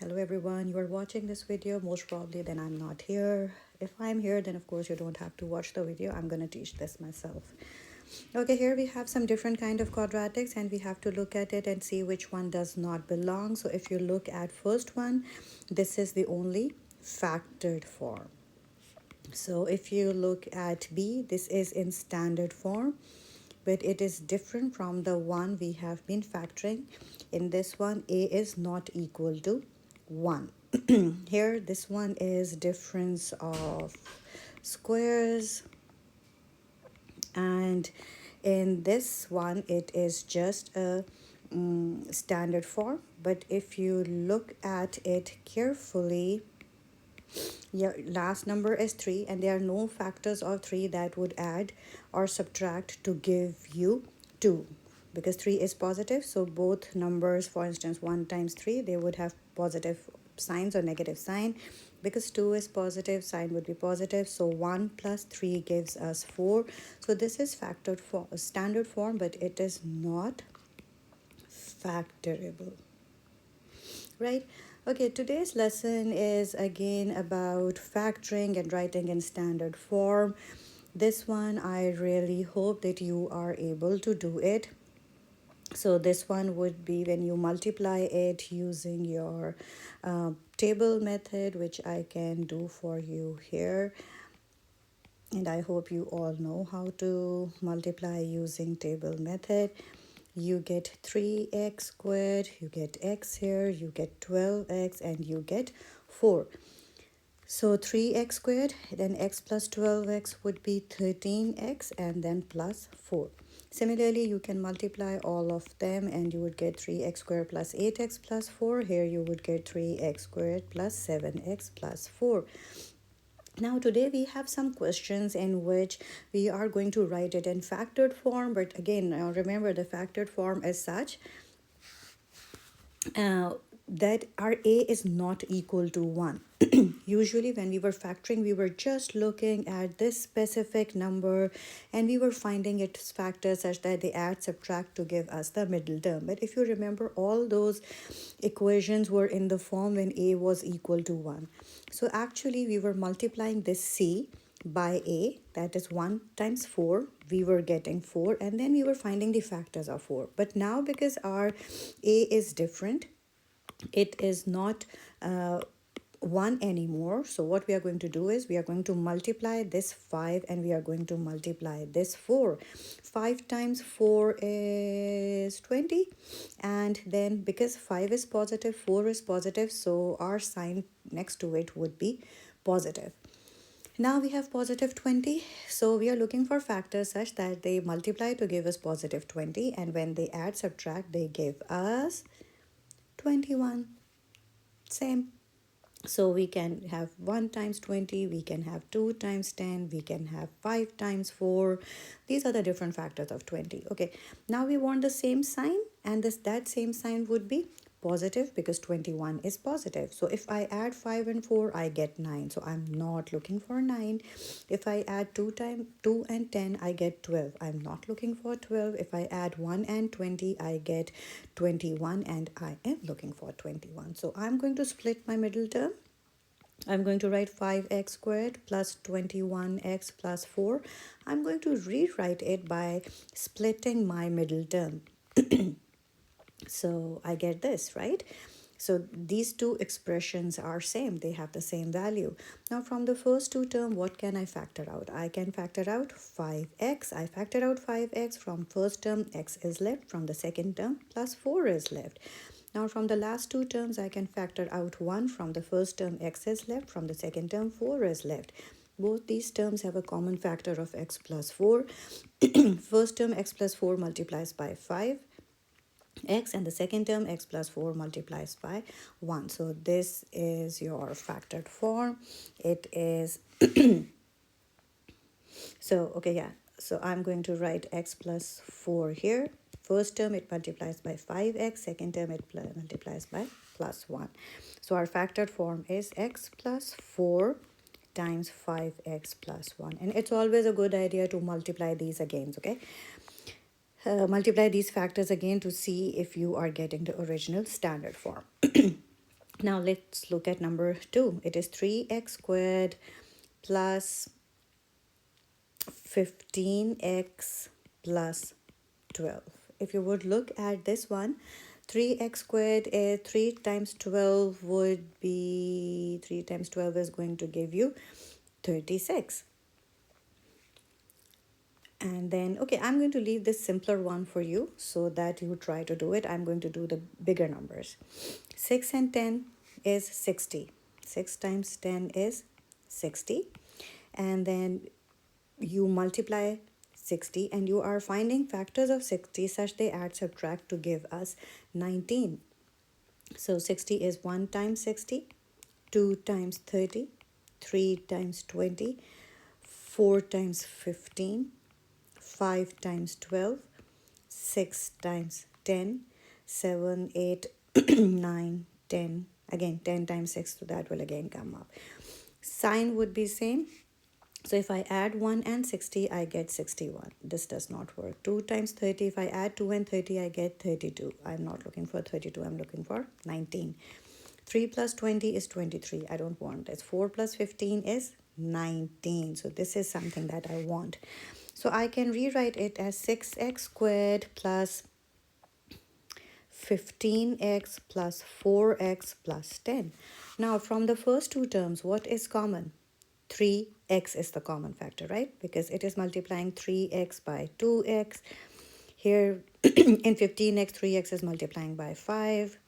Hello everyone, you are watching this video most probably then I'm not here. If I'm here, then of course you don't have to watch the video. I'm gonna teach this myself. Okay, here we have some different kind of quadratics and we have to look at it and see which one does not belong. So if you look at first one, this is the only factored form. So if you look at B, this is in standard form, but it is different from the one we have been factoring. In this one, A is not equal to 1. Here, this one is difference of squares, and in this one, it is just a standard form. But if you look at it carefully, your last number is 3 and there are no factors of 3 that would add or subtract to give you 2 because 3 is positive. So both numbers, for instance 1 times 3, they would have positive signs or negative sign. Because 2 is positive, sign would be positive. So 1 plus 3 gives us 4. So this is factored for standard form, but it is not factorable, right? Okay, today's lesson is again about factoring and writing in standard form. This one, I really hope that you are able to do it. So this one would be when you multiply it using your table method, which I can do for you here. And I hope you all know how to multiply using table method. You get 3x squared, you get x here, you get 12x, and you get 4. So 3x squared, then x plus 12x would be 13x, and then plus 4. Similarly, you can multiply all of them and you would get 3x squared plus 8x plus 4. Here you would get 3x squared plus 7x plus 4. Now today we have some questions in which we are going to write it in factored form, but again remember the factored form is such that our A is not equal to 1. Usually when we were factoring, we were just looking at this specific number and we were finding its factors such that they add, subtract to give us the middle term. But if you remember, all those equations were in the form when A was equal to 1. So actually we were multiplying this C by A, that is 1 times 4, we were getting 4, and then we were finding the factors of 4. But now because our A is different, it is not 1 anymore. So what we are going to do is we are going to multiply this 5 and we are going to multiply this 4. 5 times 4 is 20, and then because 5 is positive, 4 is positive, so our sign next to it would be positive. Now we have positive 20, so we are looking for factors such that they multiply to give us positive 20, and when they add, subtract, they give us 21. Same. So we can have 1 times 20, we can have 2 times 10, we can have 5 times 4. These are the different factors of 20. Okay, now we want the same sign, and that same sign would be positive because 21 is positive. So if I add 5 and 4, I get 9. So I'm not looking for 9. If I add 2 and 10, I get 12. I'm not looking for 12. If I add 1 and 20, I get 21, and I am looking for 21. So I'm going to split my middle term. I'm going to write 5x squared plus 21x plus 4. I'm going to rewrite it by splitting my middle term. So I get this, right? So these two expressions are same. They have the same value. Now from the first two term, what can I factor out? I can factor out 5x. I factor out 5x. From first term, x is left. From the second term, plus 4 is left. Now from the last two terms, I can factor out 1. From the first term, x is left. From the second term, 4 is left. Both these terms have a common factor of x plus 4. First term, x plus 4 multiplies by 5 x, and the second term x plus 4 multiplies by 1. So this is your factored form. It is so okay, yeah, so I'm going to write x plus 4 here. First term it multiplies by 5x, second term it multiplies by plus 1. So our factored form is x plus 4 times 5x plus 1, and it's always a good idea to multiply these again. Okay, multiply these factors again to see if you are getting the original standard form. Now let's look at number 2. It is 3x squared plus 15x plus 12. If you would look at this one, 3x squared is 3 times 12 would be 3 times 12 is going to give you 36. And then, okay, I'm going to leave this simpler one for you so that you try to do it. I'm going to do the bigger numbers. 6 and 10 is 60. 6 times 10 is 60. And then you multiply 60 and you are finding factors of 60 such they add subtract to give us 19. So 60 is 1 times 60, 2 times 30, 3 times 20, 4 times 15, 5 times 12, 6 times 10, 7, 8, 9, 10. Again, 10 times 6, so that will again come up. Sign would be same. So if I add 1 and 60, I get 61. This does not work. 2 times 30, if I add 2 and 30, I get 32. I'm not looking for 32, I'm looking for 19. 3 plus 20 is 23. I don't want this. 4 plus 15 is 19. So this is something that I want. So I can rewrite it as 6x squared plus 15x plus 4x plus 10. Now from the first two terms, what is common? 3x is the common factor, right? Because it is multiplying 3x by 2x. Here in 15x, 3x is multiplying by 5.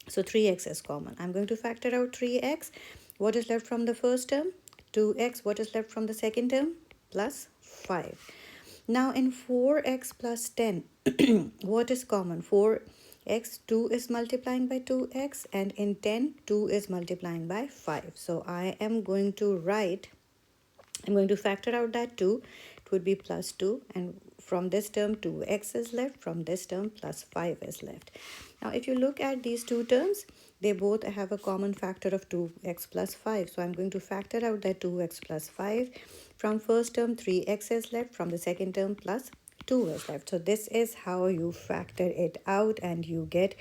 So 3x is common. I'm going to factor out 3x. What is left from the first term? 2x. What is left from the second term? Plus 5. Now in 4x plus 10, what is common? 4x, 2 is multiplying by 2x, and in 10, 2 is multiplying by 5. So I am going to factor out that 2. It would be plus 2, and from this term 2x is left, from this term plus 5 is left. Now if you look at these two terms, they both have a common factor of 2x plus 5. So I'm going to factor out that 2x plus 5. From first term 3x is left, from the second term plus 2 is left. So this is how you factor it out, and you get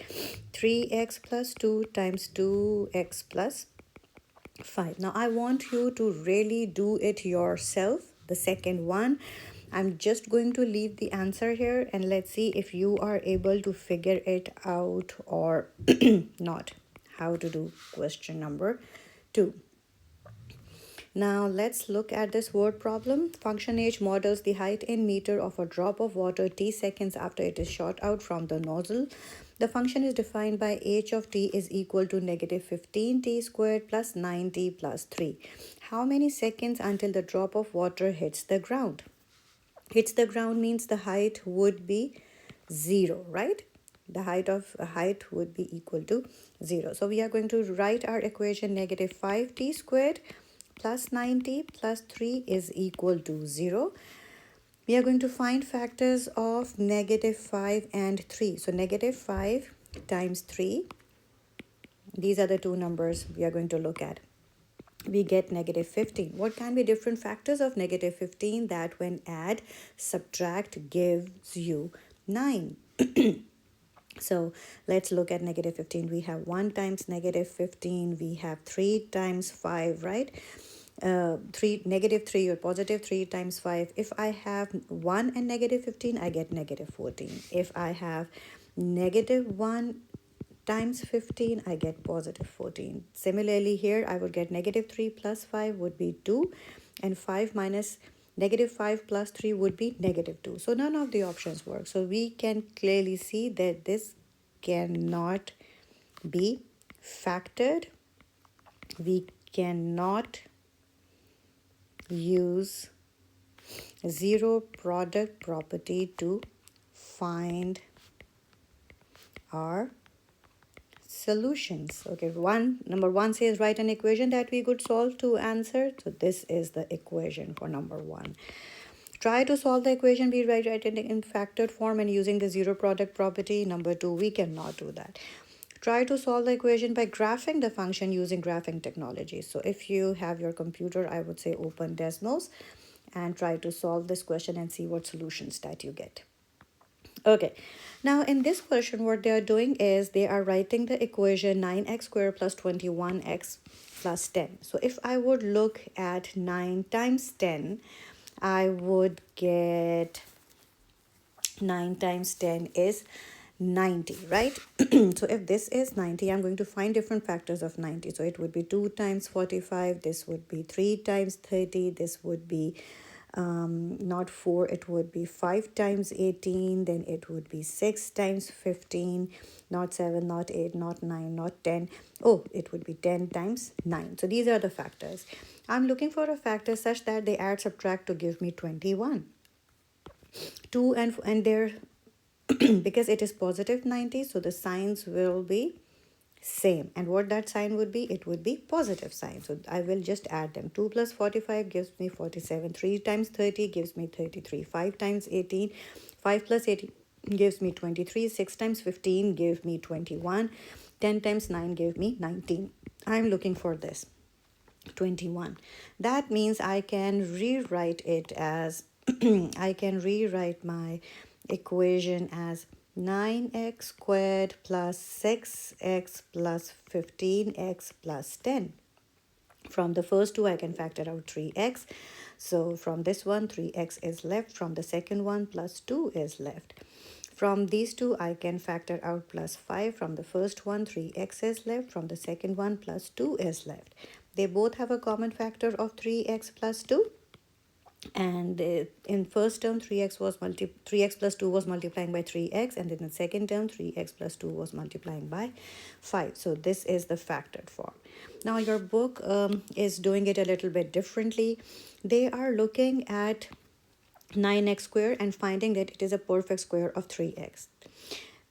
3x plus 2 times 2x plus 5. Now I want you to really do it yourself, the second one. I'm just going to leave the answer here, and let's see if you are able to figure it out or not. How to do question number 2. Now let's look at this word problem. Function h models the height in meter of a drop of water t seconds after it is shot out from the nozzle. The function is defined by h of t is equal to negative 15t squared plus 9t plus 3. How many seconds until the drop of water hits the ground? Hits the ground means the height would be 0, right? The height would be equal to 0. So we are going to write our equation negative 5t squared plus 9t plus 3 is equal to 0. We are going to find factors of negative 5 and 3. So negative 5 times 3, these are the two numbers we are going to look at. We get negative 15. What can be different factors of negative 15 that when add, subtract gives you 9? So let's look at negative 15. We have 1 times negative 15. We have 3 times 5, right? 3 or positive 3 times 5. If I have 1 and negative 15, I get negative 14. If I have negative 1 times 15, I get positive 14. Similarly here, I would get negative 3 plus 5 would be 2, and 5 minus negative 5 plus 3 would be negative 2. So none of the options work. So we can clearly see that this cannot be factored. We cannot use zero product property to find our solutions. Okay, number 1 says write an equation that we could solve to answer. So this is the equation for number 1. Try to solve the equation, we write it in factored form and using the zero product property. Number 2, we cannot do that. Try to solve the equation by graphing the function using graphing technology. So if you have your computer, I would say open Desmos and try to solve this question and see what solutions that you get. Okay, now in this question, what they are doing is they are writing the equation 9x squared plus 21x plus 10. So if I would look at 9 times 10, I would get 9 times 10 is 90, right? So if this is 90, I'm going to find different factors of 90. So it would be 2 times 45, this would be 3 times 30, this would be not 4, it would be 5 times 18, then it would be 6 times 15, not 7, not 8, not 9, not 10. Oh, it would be 10 times 9. So these are the factors. I'm looking for a factor such that they add subtract to give me 21. 2 and there because it is positive 90, so the signs will be same. And what that sign would be, it would be positive sign. So I will just add them. 2 plus 45 gives me 47. 3 times 30 gives me 33. 5 times 18, 5 plus 18 gives me 23. 6 times 15 gives me 21. 10 times 9 gave me 19. I'm looking for this 21. That means I can rewrite it as I can rewrite my equation as 9x squared plus 6x plus 15x plus 10. From the first two, I can factor out 3x. So from this one, 3x is left. From the second one, plus 2 is left. From these two, I can factor out plus 5. From the first one, 3x is left. From the second one, plus 2 is left. They both have a common factor of 3x plus 2. And in first term 3x plus 2 was multiplying by 3x, and then in second term 3x plus 2 was multiplying by 5. So this is the factored form. Now your book is doing it a little bit differently. They are looking at 9x squared and finding that it is a perfect square of 3x.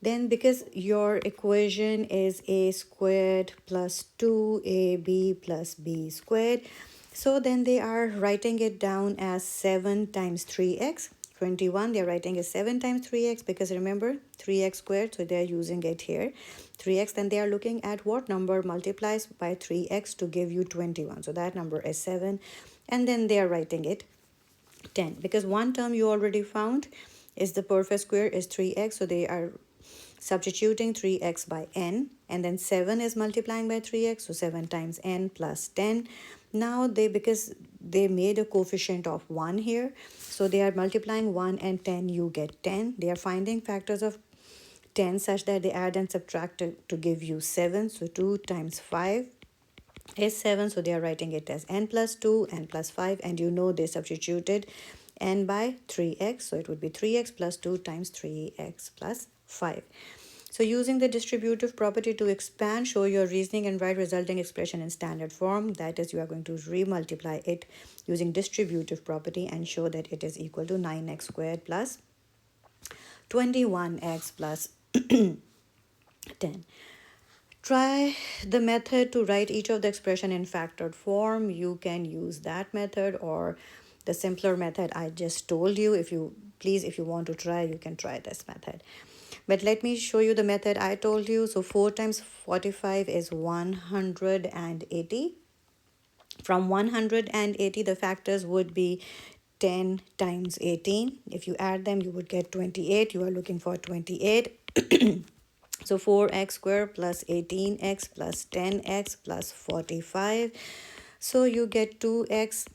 Then because your equation is a squared plus 2ab plus b squared, so then they are writing it down as 7 times 3x. 21, they're writing as 7 times 3x because remember 3x squared, so they're using it here. 3x, then they are looking at what number multiplies by 3x to give you 21. So that number is 7, and then they are writing it 10 because one term you already found is the perfect square is 3x, so they are substituting 3x by n, and then 7 is multiplying by 3x, so 7 times n plus 10. Now because they made a coefficient of 1 here, so they are multiplying 1 and 10, you get 10. They are finding factors of 10 such that they add and subtract to give you 7. So 2 times 5 is 7, so they are writing it as n plus 2, n plus 5, and you know they substituted n by 3x, so it would be 3x plus 2 times 3x plus 5. So using the distributive property to expand, show your reasoning and write resulting expression in standard form. That is, you are going to remultiply it using distributive property and show that it is equal to 9x squared plus 21x plus 10. Try the method to write each of the expression in factored form. You can use that method or the simpler method I just told you. If you want to try, you can try this method. But let me show you the method I told you. So 4 times 45 is 180. From 180, the factors would be 10 times 18. If you add them, you would get 28. You are looking for 28. So 4x squared plus 18x plus 10x plus 45. So you get 2x,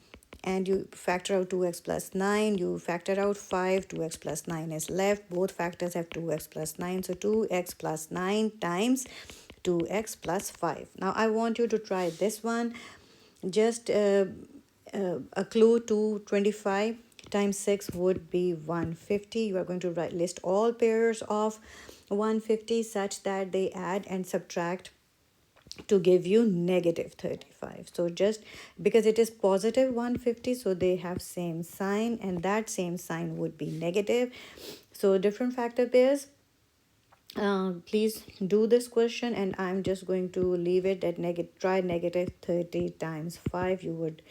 and you factor out 2x plus 9. You factor out 5. 2x plus 9 is left. Both factors have 2x plus 9. So 2x plus 9 times 2x plus 5. Now I want you to try this one. Just a clue to 25 times 6 would be 150. You are going to list all pairs of 150 such that they add and subtract to give you negative 35. So just because it is positive 150, so they have same sign, and that same sign would be negative. So different factor pairs. Please do this question, and I'm just going to leave it at try negative 30 times 5. You would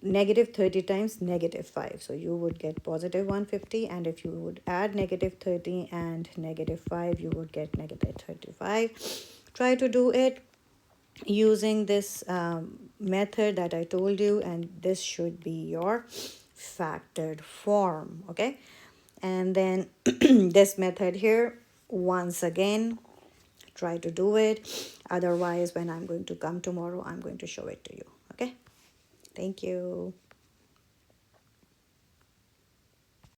negative 30 times negative 5, so you would get positive 150, and if you would add negative 30 and negative 5, you would get negative 35. Try to do it using this method that I told you, and this should be your factored form. Okay, And then this method here, once again, try to do it. Otherwise, when I'm going to come tomorrow, I'm going to show it to you. Okay, thank you.